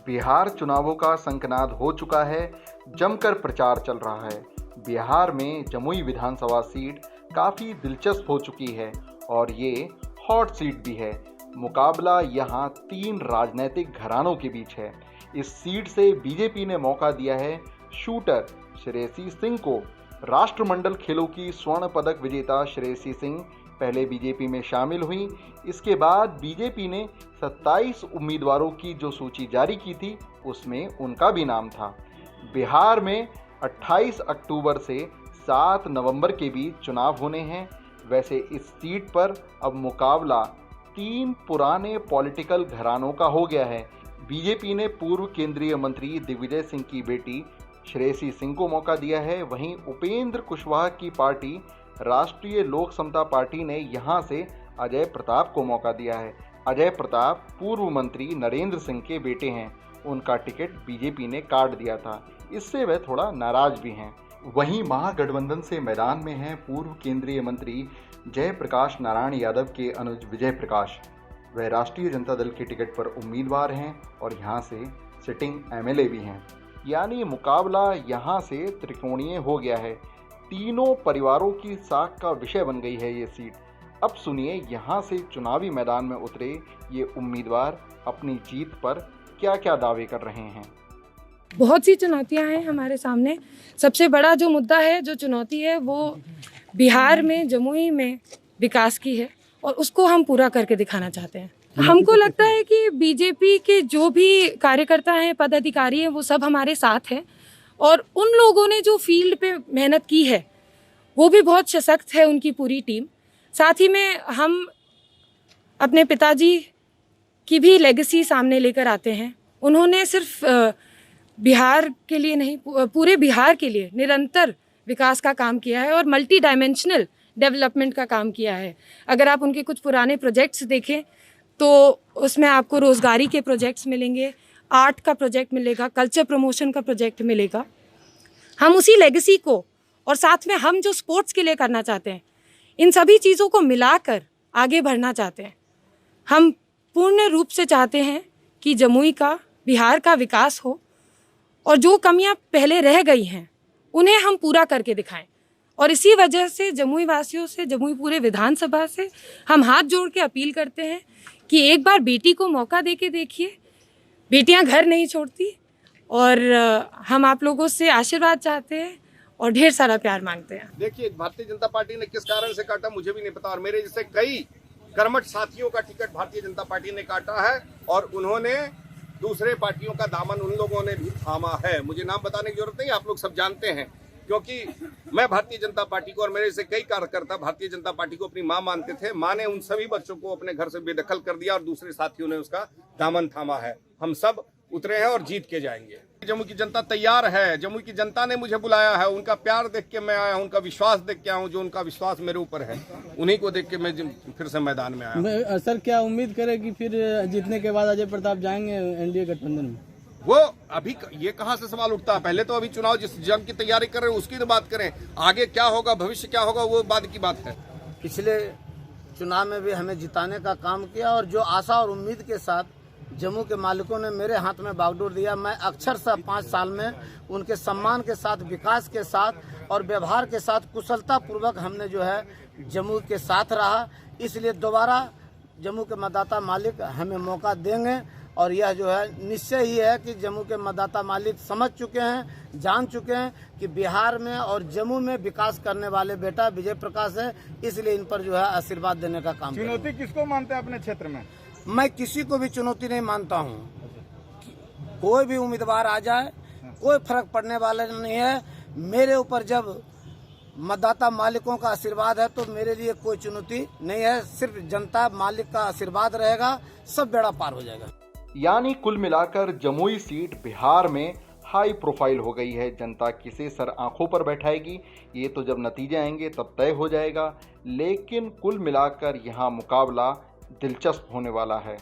बिहार चुनावों का शंखनाद हो चुका है, जमकर प्रचार चल रहा है। बिहार में जमुई विधानसभा सीट काफ़ी दिलचस्प हो चुकी है और ये हॉट सीट भी है। मुकाबला यहाँ 3 राजनीतिक घरानों के बीच है। इस सीट से बीजेपी ने मौका दिया है शूटर श्रेयसी सिंह को। राष्ट्रमंडल खेलों की स्वर्ण पदक विजेता श्रेयसी सिंह पहले बीजेपी में शामिल हुई। इसके बाद बीजेपी ने 27 उम्मीदवारों की जो सूची जारी की थी उसमें उनका भी नाम था। बिहार में 28 अक्टूबर से 7 नवंबर के बीच चुनाव होने हैं। वैसे इस सीट पर अब मुकाबला 3 पुराने पॉलिटिकल घरानों का हो गया है। बीजेपी ने पूर्व केंद्रीय मंत्री दिग्विजय सिंह की बेटी श्रेयसी सिंह को मौका दिया है। वहीं उपेंद्र कुशवाहा की पार्टी राष्ट्रीय लोक समता पार्टी ने यहां से अजय प्रताप को मौका दिया है। अजय प्रताप पूर्व मंत्री नरेंद्र सिंह के बेटे हैं। उनका टिकट बीजेपी ने काट दिया था, इससे वह थोड़ा नाराज भी हैं। वहीं महागठबंधन से मैदान में हैं पूर्व केंद्रीय मंत्री जयप्रकाश नारायण यादव के अनुज विजय प्रकाश। वह राष्ट्रीय जनता दल के टिकट पर उम्मीदवार हैं और यहां से सिटिंग एमएलए भी हैं। यानी मुकाबला यहां से त्रिकोणीय हो गया है। तीनों परिवारों की साख का विषय बन गई है ये सीट। अब सुनिए यहाँ से चुनावी मैदान में उतरे ये उम्मीदवार अपनी जीत पर क्या क्या दावे कर रहे हैं। बहुत सी चुनौतियां हैं हमारे सामने। सबसे बड़ा जो मुद्दा है, जो चुनौती है, वो बिहार में जमुई में विकास की है और उसको हम पूरा करके दिखाना चाहते हैं। हमको लगता है कि बीजेपी के जो भी कार्यकर्ता हैं, पदाधिकारी हैं, वो सब हमारे साथ हैं और उन लोगों ने जो फील्ड पे मेहनत की है वो भी बहुत सशक्त है, उनकी पूरी टीम। साथ ही में हम अपने पिताजी की भी लेगेसी सामने लेकर आते हैं। उन्होंने सिर्फ बिहार के लिए नहीं, पूरे बिहार के लिए निरंतर विकास का काम किया है और मल्टी डायमेंशनल डेवलपमेंट का काम किया है। अगर आप उनके कुछ पुराने प्रोजेक्ट्स देखें तो उसमें आपको रोज़गारी के प्रोजेक्ट्स मिलेंगे, आर्ट का प्रोजेक्ट मिलेगा, कल्चर प्रमोशन का प्रोजेक्ट मिलेगा। हम उसी लेगेसी को और साथ में हम जो स्पोर्ट्स के लिए करना चाहते हैं, इन सभी चीज़ों को मिलाकर आगे बढ़ना चाहते हैं। हम पूर्ण रूप से चाहते हैं कि जमुई का, बिहार का विकास हो और जो कमियां पहले रह गई हैं उन्हें हम पूरा करके दिखाएं। और इसी वजह से जमुई वासियों से, जमुई पूरे विधानसभा से हम हाथ जोड़ के अपील करते हैं कि एक बार बेटी को मौका दे के देखिए। बेटियां घर नहीं छोड़ती और हम आप लोगों से आशीर्वाद चाहते हैं और ढेर सारा प्यार मांगते हैं। देखिए, भारतीय जनता पार्टी ने किस कारण से काटा मुझे भी नहीं पता और मेरे जैसे कई कर्मठ साथियों का टिकट भारतीय जनता पार्टी ने काटा है और उन्होंने दूसरे पार्टियों का दामन उन लोगों ने भी थामा है। मुझे नाम बताने की जरूरत नहीं, आप लोग सब जानते हैं, क्योंकि मैं भारतीय जनता पार्टी को और मेरे से कई कार्यकर्ता भारतीय जनता पार्टी को अपनी मां मानते थे। मां ने उन सभी बच्चों को अपने घर से बेदखल कर दिया और दूसरे साथियों ने उसका दामन थामा है। हम सब उतरे हैं और जीत के जाएंगे। जमुई की जनता तैयार है। जमुई की जनता ने मुझे बुलाया है, उनका प्यार देख के मैं आया हूं, उनका विश्वास देख के आया हूं। जो उनका विश्वास मेरे ऊपर है, उन्हीं को देख के मैं फिर से मैदान में आया। सर, क्या उम्मीद करें कि फिर जीतने के बाद अजय प्रताप जाएंगे एनडीए गठबंधन में? वो अभी ये कहां से सवाल उठता है? पहले तो अभी चुनाव जिस जंग की तैयारी कर रहे हैं उसकी तो बात करें। आगे क्या होगा, भविष्य क्या होगा, वो बाद की बात है। पिछले चुनाव में भी हमें जिताने का काम किया और जो आशा और उम्मीद के साथ जम्मू के मालिकों ने मेरे हाथ में बागडोर दिया, मैं अक्षरशः 5 साल में उनके सम्मान के साथ, विकास के साथ और व्यवहार के साथ कुशलता पूर्वक हमने जो है जम्मू के साथ रहा। इसलिए दोबारा जम्मू के मतदाता मालिक हमें मौका देंगे और यह जो है निश्चय ही है कि जम्मू के मतदाता मालिक समझ चुके हैं, जान चुके हैं कि बिहार में और जम्मू में विकास करने वाले बेटा विजय प्रकाश है। इसलिए इन पर जो है आशीर्वाद देने का काम। चुनौती किसको मानते हैं अपने क्षेत्र में? मैं किसी को भी चुनौती नहीं मानता हूँ। कोई भी उम्मीदवार आ जाए, कोई फर्क पड़ने वाला नहीं है। मेरे ऊपर जब मतदाता मालिकों का आशीर्वाद है तो मेरे लिए कोई चुनौती नहीं है। सिर्फ जनता मालिक का आशीर्वाद रहेगा, सब बेड़ा पार हो जाएगा। यानी कुल मिलाकर जमुई सीट बिहार में हाई प्रोफाइल हो गई है। जनता किसे सर आंखों पर बैठाएगी ये तो जब नतीजे आएंगे तब तय हो जाएगा, लेकिन कुल मिलाकर यहाँ मुकाबला दिलचस्प होने वाला है।